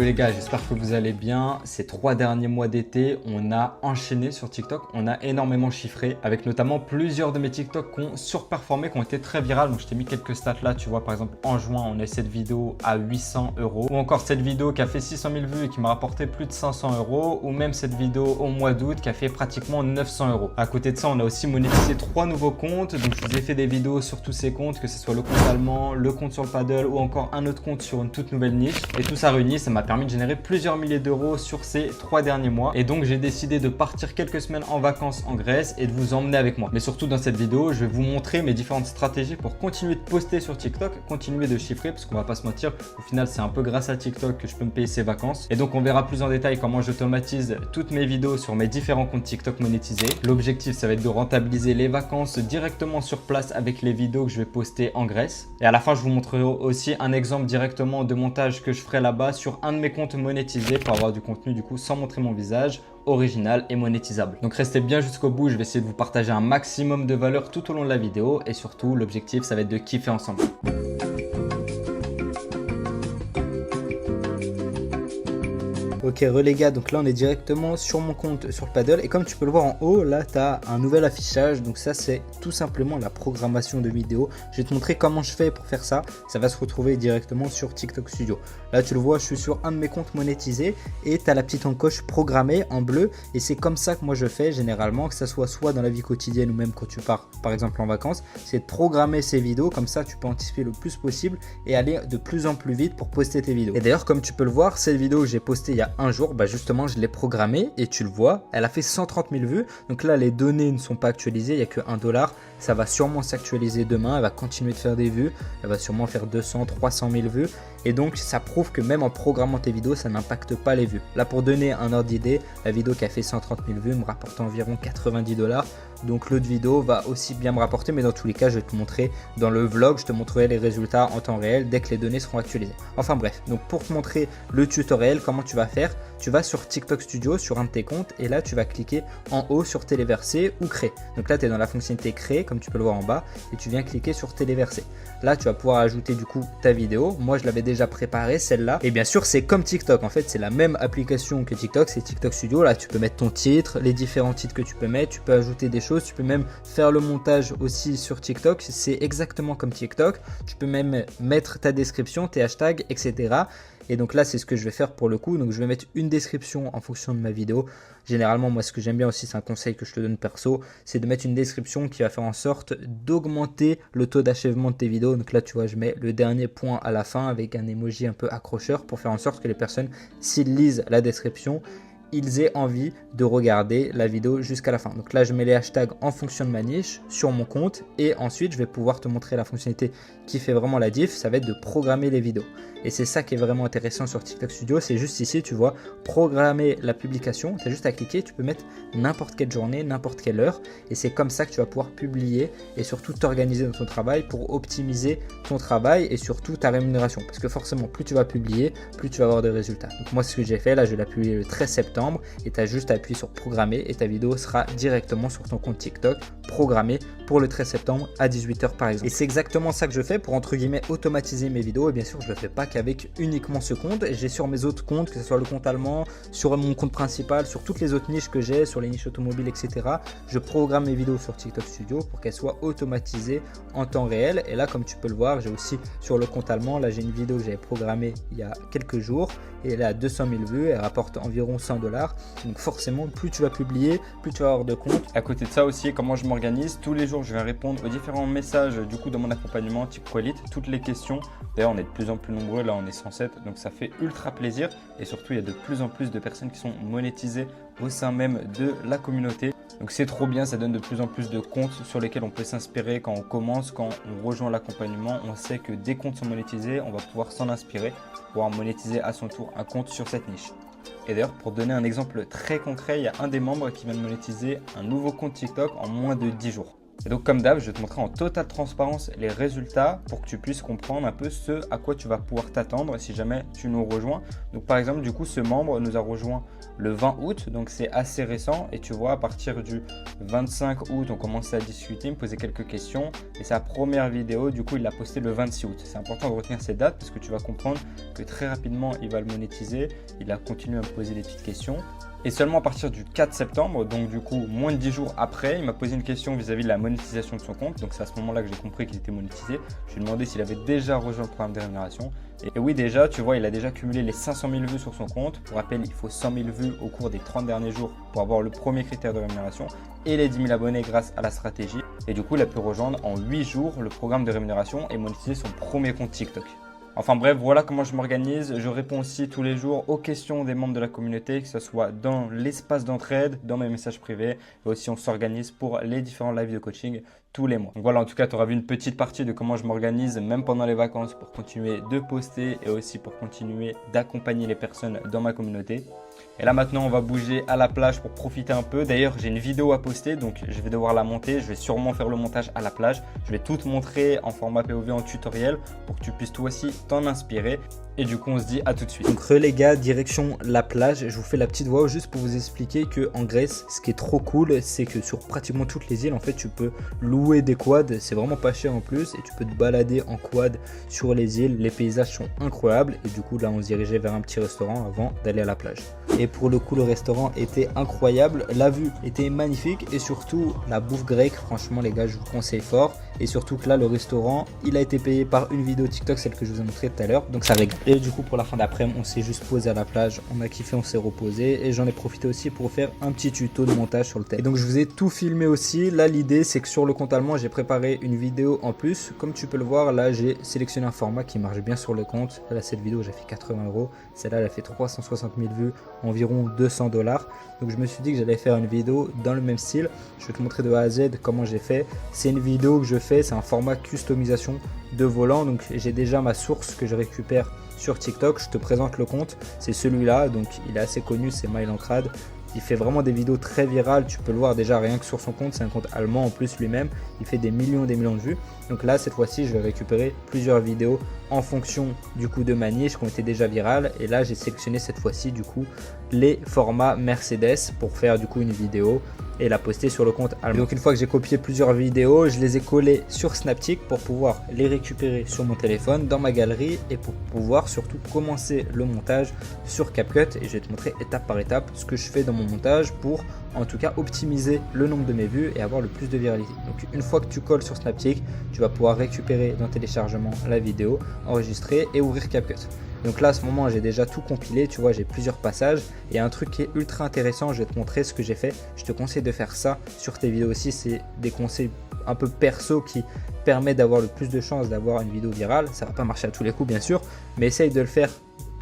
les gars, j'espère que vous allez bien. Ces 3 derniers mois d'été, on a enchaîné sur TikTok, on a énormément chiffré avec notamment plusieurs de mes TikTok qui ont surperformé, qui ont été très virales. Donc je t'ai mis quelques stats là, tu vois par exemple en juin, on a eu cette vidéo à 800 € ou encore cette vidéo qui a fait 600 000 vues et qui m'a rapporté plus de 500 € ou même cette vidéo au mois d'août qui a fait pratiquement 900 €. À côté de ça, on a aussi monétisé 3 nouveaux comptes. Donc je vous ai fait des vidéos sur tous ces comptes, que ce soit le compte allemand, le compte sur le paddle ou encore un autre compte sur une toute nouvelle niche. Et tout ça réuni, ça m'a permis de générer plusieurs milliers d'euros sur ces 3 derniers mois. Et donc j'ai décidé de partir quelques semaines en vacances en Grèce et de vous emmener avec moi. Mais surtout dans cette vidéo, je vais vous montrer mes différentes stratégies pour continuer de poster sur TikTok, continuer de chiffrer, parce qu'on va pas se mentir, au final c'est un peu grâce à TikTok que je peux me payer ces vacances. Et donc on verra plus en détail comment j'automatise toutes mes vidéos sur mes différents comptes TikTok monétisés. L'objectif, ça va être de rentabiliser les vacances directement sur place avec les vidéos que je vais poster en Grèce. Et à la fin, je vous montrerai aussi un exemple directement de montage que je ferai là-bas sur un de mes comptes monétisés pour avoir du contenu du coup sans montrer mon visage, original et monétisable. Donc restez bien jusqu'au bout, je vais essayer de vous partager un maximum de valeur tout au long de la vidéo et surtout l'objectif, ça va être de kiffer ensemble. Ok les gars, donc là on est directement sur mon compte sur le paddle et comme tu peux le voir en haut, là tu as un nouvel affichage. Donc ça c'est tout simplement la programmation de vidéos. Je vais te montrer comment je fais pour faire ça. Ça va se retrouver directement sur TikTok Studio. Là tu le vois, je suis sur un de mes comptes monétisés et tu as la petite encoche programmée en bleu. Et c'est comme ça que moi je fais généralement, que ça soit dans la vie quotidienne ou même quand tu pars par exemple en vacances. C'est de programmer ces vidéos, comme ça tu peux anticiper le plus possible et aller de plus en plus vite pour poster tes vidéos. Et d'ailleurs comme tu peux le voir, cette vidéo que j'ai postée il y a un jour, bah justement je l'ai programmée et tu le vois, elle a fait 130 000 vues. Donc là les données ne sont pas actualisées, il n'y a que $1. Ça va sûrement s'actualiser demain, elle va continuer de faire des vues, elle va sûrement faire 200, 300 000 vues. Et donc ça prouve que même en programmant tes vidéos, ça n'impacte pas les vues. Là pour donner un ordre d'idée, la vidéo qui a fait 130 000 vues me rapporte environ $90. Donc l'autre vidéo va aussi bien me rapporter, mais dans tous les cas je vais te montrer dans le vlog, je te montrerai les résultats en temps réel dès que les données seront actualisées. Enfin bref, donc pour te montrer le tutoriel, comment tu vas faire, tu vas sur TikTok Studio, sur un de tes comptes et là tu vas cliquer en haut sur téléverser ou créer. Donc là tu es dans la fonctionnalité créer comme tu peux le voir en bas et tu viens cliquer sur téléverser. Là tu vas pouvoir ajouter du coup ta vidéo. Moi je l'avais déjà préparée celle-là et bien sûr c'est comme TikTok, en fait c'est la même application que TikTok, c'est TikTok Studio. Là tu peux mettre ton titre, les différents titres que tu peux mettre, tu peux ajouter des choses, tu peux même faire le montage aussi sur TikTok, c'est exactement comme TikTok. Tu peux même mettre ta description, tes hashtags, etc. Et donc là c'est ce que je vais faire pour le coup. Donc je vais mettre une description en fonction de ma vidéo. Généralement moi ce que j'aime bien aussi, c'est un conseil que je te donne perso, c'est de mettre une description qui va faire en sorte d'augmenter le taux d'achèvement de tes vidéos. Donc là tu vois, je mets le dernier point à la fin avec un emoji un peu accrocheur pour faire en sorte que les personnes, s'ils lisent la description, ils aient envie de regarder la vidéo jusqu'à la fin. Donc là je mets les hashtags en fonction de ma niche sur mon compte et ensuite je vais pouvoir te montrer la fonctionnalité qui fait vraiment la diff, ça va être de programmer les vidéos. Et c'est ça qui est vraiment intéressant sur TikTok Studio, c'est juste ici tu vois, programmer la publication, tu as juste à cliquer, tu peux mettre n'importe quelle journée, n'importe quelle heure et c'est comme ça que tu vas pouvoir publier et surtout t'organiser dans ton travail pour optimiser ton travail et surtout ta rémunération. Parce que forcément plus tu vas publier, plus tu vas avoir de résultats. Donc moi ce que j'ai fait là, je vais la publier le 13 septembre et tu as juste à appuyer sur programmer et ta vidéo sera directement sur ton compte TikTok programmée pour le 13 septembre à 18 h par exemple. Et c'est exactement ça que je fais pour entre guillemets automatiser mes vidéos. Et bien sûr je le fais pas qu'avec uniquement ce compte, j'ai sur mes autres comptes, que ce soit le compte allemand, sur mon compte principal, sur toutes les autres niches que j'ai, sur les niches automobiles, etc. Je programme mes vidéos sur TikTok Studio pour qu'elles soient automatisées en temps réel. Et là comme tu peux le voir, j'ai aussi sur le compte allemand, là j'ai une vidéo que j'avais programmée il y a quelques jours et elle a 200 000 vues, elle rapporte environ $100. Donc forcément plus tu vas publier, plus tu vas avoir de comptes. À côté de ça aussi, comment je m'organise, tous les jours je vais répondre aux différents messages du coup dans mon accompagnement TikTok Elite, toutes les questions. D'ailleurs on est de plus en plus nombreux, là on est 107, donc ça fait ultra plaisir et surtout il y a de plus en plus de personnes qui sont monétisées au sein même de la communauté. Donc c'est trop bien, ça donne de plus en plus de comptes sur lesquels on peut s'inspirer quand on commence, quand on rejoint l'accompagnement. On sait que des comptes sont monétisés, on va pouvoir s'en inspirer, pouvoir monétiser à son tour un compte sur cette niche. Et d'ailleurs, pour donner un exemple très concret, il y a un des membres qui vient de monétiser un nouveau compte TikTok en moins de 10 jours. Et donc comme d'hab, je vais te montrer en totale transparence les résultats pour que tu puisses comprendre un peu ce à quoi tu vas pouvoir t'attendre si jamais tu nous rejoins. Donc par exemple, du coup, ce membre nous a rejoint le 20 août, donc c'est assez récent. Et tu vois, à partir du 25 août, on commençait à discuter, me poser quelques questions. Et sa première vidéo, du coup, il l'a postée le 26 août. C'est important de retenir ces dates parce que tu vas comprendre que très rapidement, il va le monétiser. Il a continué à me poser des petites questions. Et seulement à partir du 4 septembre, donc du coup moins de 10 jours après, il m'a posé une question vis-à-vis de la monétisation de son compte. Donc c'est à ce moment-là que j'ai compris qu'il était monétisé. Je lui ai demandé s'il avait déjà rejoint le programme de rémunération. Et oui, déjà, tu vois, il a déjà cumulé les 500 000 vues sur son compte. Pour rappel, il faut 100 000 vues au cours des 30 derniers jours pour avoir le premier critère de rémunération et les 10 000 abonnés grâce à la stratégie. Et du coup, il a pu rejoindre en 8 jours le programme de rémunération et monétiser son premier compte TikTok. Enfin bref, voilà comment je m'organise. Je réponds aussi tous les jours aux questions des membres de la communauté, que ce soit dans l'espace d'entraide, dans mes messages privés. Et aussi, on s'organise pour les différents lives de coaching tous les mois. Donc voilà, en tout cas, tu auras vu une petite partie de comment je m'organise, même pendant les vacances, pour continuer de poster et aussi pour continuer d'accompagner les personnes dans ma communauté. Et là maintenant on va bouger à la plage pour profiter un peu. D'ailleurs j'ai une vidéo à poster, donc je vais devoir la monter. Je vais sûrement faire le montage à la plage. Je vais tout te montrer en format POV en tutoriel pour que tu puisses toi aussi t'en inspirer. Et du coup on se dit à tout de suite. Donc les gars, direction la plage. Je vous fais la petite voix juste pour vous expliquer que en Grèce, ce qui est trop cool, c'est que sur pratiquement toutes les îles, en fait tu peux louer des quads. C'est vraiment pas cher en plus et tu peux te balader en quad sur les îles. Les paysages sont incroyables et du coup là on se dirigeait vers un petit restaurant avant d'aller à la plage. Et pour le coup, le restaurant était incroyable, la vue était magnifique et surtout la bouffe grecque, franchement les gars, je vous conseille fort. Et surtout que là, le restaurant, il a été payé par une vidéo TikTok, celle que je vous ai montré tout à l'heure, donc ça régale. Et du coup, pour la fin d'après-midi, on s'est juste posé à la plage, on a kiffé, on s'est reposé et j'en ai profité aussi pour faire un petit tuto de montage sur le thème. Et donc je vous ai tout filmé aussi. Là, l'idée, c'est que sur le compte allemand, j'ai préparé une vidéo en plus. Comme tu peux le voir, là, j'ai sélectionné un format qui marche bien sur le compte. Là, cette vidéo, j'ai fait 80 €. Celle-là, elle a fait 360 000 vues, environ 200 $. Donc je me suis dit que j'allais faire une vidéo dans le même style. Je vais te montrer de A à Z comment j'ai fait. C'est une vidéo que je fais, c'est un format customisation de volant. Donc j'ai déjà ma source que je récupère sur TikTok. Je te présente le compte, c'est celui-là. Donc il est assez connu, c'est Mylancrad. Il fait vraiment des vidéos très virales, tu peux le voir déjà rien que sur son compte, c'est un compte allemand en plus lui-même, il fait des millions de vues. Donc là cette fois-ci je vais récupérer plusieurs vidéos en fonction du coup de ma niche qui ont été déjà virales. Et là j'ai sélectionné cette fois-ci du coup les formats Mercedes pour faire du coup une vidéo et la poster sur le compte allemand. Et donc une fois que j'ai copié plusieurs vidéos, je les ai collées sur Snapchat pour pouvoir les récupérer sur mon téléphone dans ma galerie et pour pouvoir surtout commencer le montage sur CapCut. Et je vais te montrer étape par étape ce que je fais dans mon montage pour en tout cas optimiser le nombre de mes vues et avoir le plus de viralité. Donc une fois que tu colles sur Snapchat, tu vas pouvoir récupérer dans téléchargement la vidéo, enregistrer et ouvrir CapCut. Donc là à ce moment j'ai déjà tout compilé, tu vois, j'ai plusieurs passages et un truc qui est ultra intéressant, je vais te montrer ce que j'ai fait. Je te conseille de faire ça sur tes vidéos aussi, c'est des conseils un peu perso qui permettent d'avoir le plus de chances d'avoir une vidéo virale. Ça va pas marcher à tous les coups bien sûr, mais essaye de le faire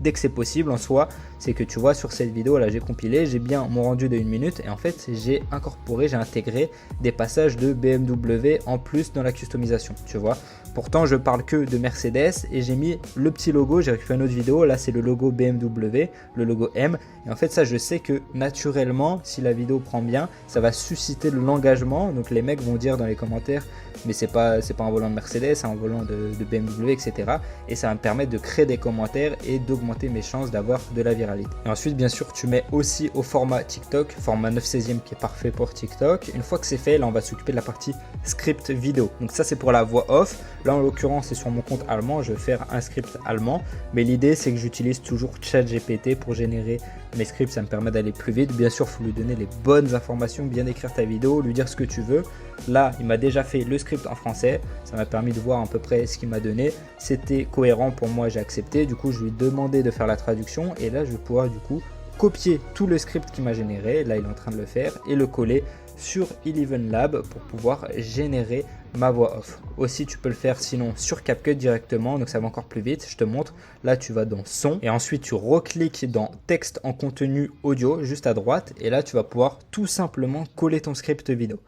dès que c'est possible en soi. C'est que tu vois sur cette vidéo là j'ai compilé, j'ai bien mon rendu de 1 minute et en fait j'ai incorporé, j'ai intégré des passages de BMW en plus dans la customisation, tu vois. Pourtant je parle que de Mercedes et j'ai mis le petit logo, j'ai récupéré une autre vidéo, là c'est le logo BMW, le logo M. Et en fait ça je sais que naturellement si la vidéo prend bien, ça va susciter de l'engagement. Donc les mecs vont dire dans les commentaires mais c'est pas un volant de Mercedes, c'est un volant de BMW, etc. Et ça va me permettre de créer des commentaires et d'augmenter mes chances d'avoir de la viralité. Et ensuite bien sûr tu mets aussi au format TikTok, format 9/16 qui est parfait pour TikTok. Une fois que c'est fait, là on va s'occuper de la partie script vidéo. Donc ça c'est pour la voix off. Là en l'occurrence c'est sur mon compte allemand, je vais faire un script allemand. Mais l'idée c'est que j'utilise toujours ChatGPT pour générer mes scripts, ça me permet d'aller plus vite. Bien sûr il faut lui donner les bonnes informations, bien écrire ta vidéo, lui dire ce que tu veux. Là il m'a déjà fait le script en français, ça m'a permis de voir à peu près ce qu'il m'a donné. C'était cohérent pour moi, j'ai accepté. Du coup je lui ai demandé de faire la traduction et là je vais pouvoir du coup copier tout le script qu'il m'a généré, là il est en train de le faire, et le coller sur Eleven Lab pour pouvoir générer ma voix off. Aussi tu peux le faire sinon sur CapCut directement, donc ça va encore plus vite. Je te montre, là tu vas dans son et ensuite tu recliques dans texte en contenu audio juste à droite et là tu vas pouvoir tout simplement coller ton script vidéo.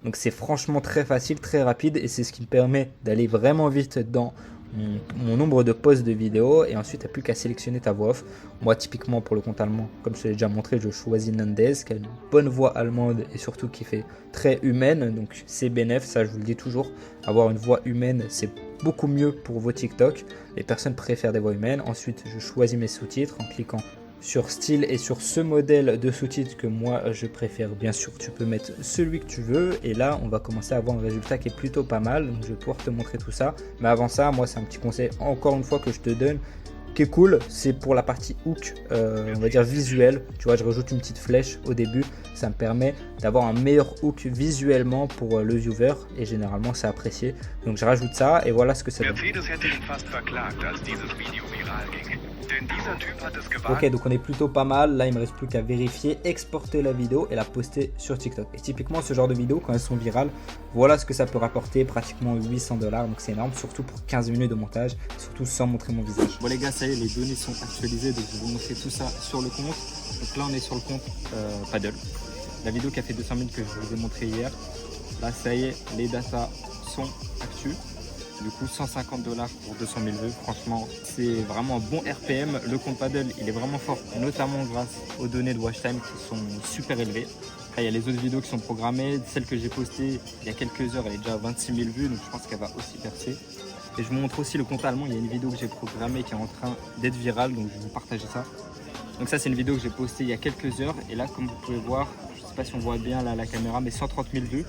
Donc c'est franchement très facile, très rapide et c'est ce qui me permet d'aller vraiment vite dans mon nombre de posts de vidéos et ensuite tu n'as plus qu'à sélectionner ta voix off. Moi typiquement pour le compte allemand, comme je te l'ai déjà montré, je choisis Nandez qui a une bonne voix allemande et surtout qui fait très humaine, donc c'est bénéf, ça je vous le dis toujours, avoir une voix humaine c'est beaucoup mieux pour vos TikTok, les personnes préfèrent des voix humaines. Ensuite je choisis mes sous-titres en cliquant sur style et sur ce modèle de sous-titres que moi je préfère. Bien sûr tu peux mettre celui que tu veux et là on va commencer à avoir un résultat qui est plutôt pas mal, donc je vais pouvoir te montrer tout ça. Mais avant ça, moi c'est un petit conseil encore une fois que je te donne qui est cool, c'est pour la partie hook, on va dire visuel. Tu vois, je rajoute une petite flèche au début, ça me permet d'avoir un meilleur hook visuellement pour le viewer et généralement c'est apprécié. Donc je rajoute ça et voilà ce que ça donne. Ok, donc on est plutôt pas mal. Là il me reste plus qu'à vérifier, exporter la vidéo et la poster sur TikTok. Et typiquement ce genre de vidéos quand elles sont virales, voilà ce que ça peut rapporter, pratiquement 800 $, donc c'est énorme, surtout pour 15 minutes de montage, surtout sans montrer mon visage. Bon les gars, ça y est, les données sont actualisées, donc je vais vous montrer tout ça sur le compte. Donc là on est sur le compte Paddle, la vidéo qui a fait 200 000 que je vous ai montré hier. Là ça y est, les datas sont actus. Du coup 150 $ pour 200 000 vues, franchement c'est vraiment un bon RPM. Le compte Paddle il est vraiment fort, notamment grâce aux données de watch time qui sont super élevées. Après, il y a les autres vidéos qui sont programmées, celle que j'ai postée il y a quelques heures elle est déjà à 26 000 vues, donc je pense qu'elle va aussi percer. Et je vous montre aussi le compte allemand, il y a une vidéo que j'ai programmée qui est en train d'être virale, donc je vais vous partager ça. Donc ça c'est une vidéo que j'ai postée il y a quelques heures et là comme vous pouvez voir, je ne sais pas si on voit bien là la caméra, mais 130 000 vues.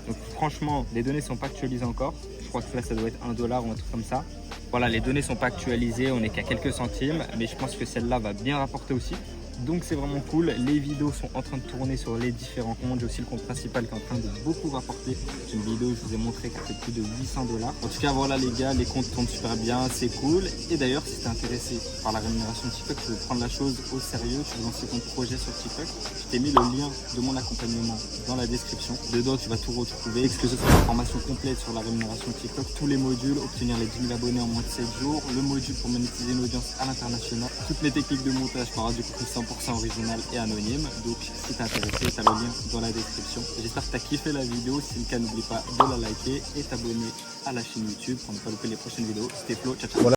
Donc franchement les données ne sont pas actualisées encore. Je crois que là ça doit être 1 $ ou un truc comme ça. Voilà, les données sont pas actualisées, on est qu'à quelques centimes, mais je pense que celle-là va bien rapporter aussi. Donc c'est vraiment cool, les vidéos sont en train de tourner sur les différents comptes. J'ai aussi le compte principal qui est en train de beaucoup rapporter. J'ai une vidéo que je vous ai montré qui a fait plus de 800 $. En tout cas voilà les gars, les comptes tournent super bien, c'est cool. Et d'ailleurs si tu es intéressé par la rémunération de TikTok, tu veux prendre la chose au sérieux, tu veux lancer ton projet sur TikTok, je t'ai mis le lien de mon accompagnement dans la description. Dedans tu vas tout retrouver, que ce soit une formation complète sur la rémunération de TikTok, tous les modules, obtenir les 10 000 abonnés en moins de 7 jours, le module pour monétiser une audience à l'international, toutes les techniques de montage par du contenu 100% original et anonyme. Donc si t'es intéressé, t'as le lien dans la description. J'espère que t'as kiffé la vidéo, si c'est le cas n'oublie pas de la liker et t'abonner à la chaîne YouTube pour ne pas louper les prochaines vidéos. C'était Flo, ciao ciao. Voilà.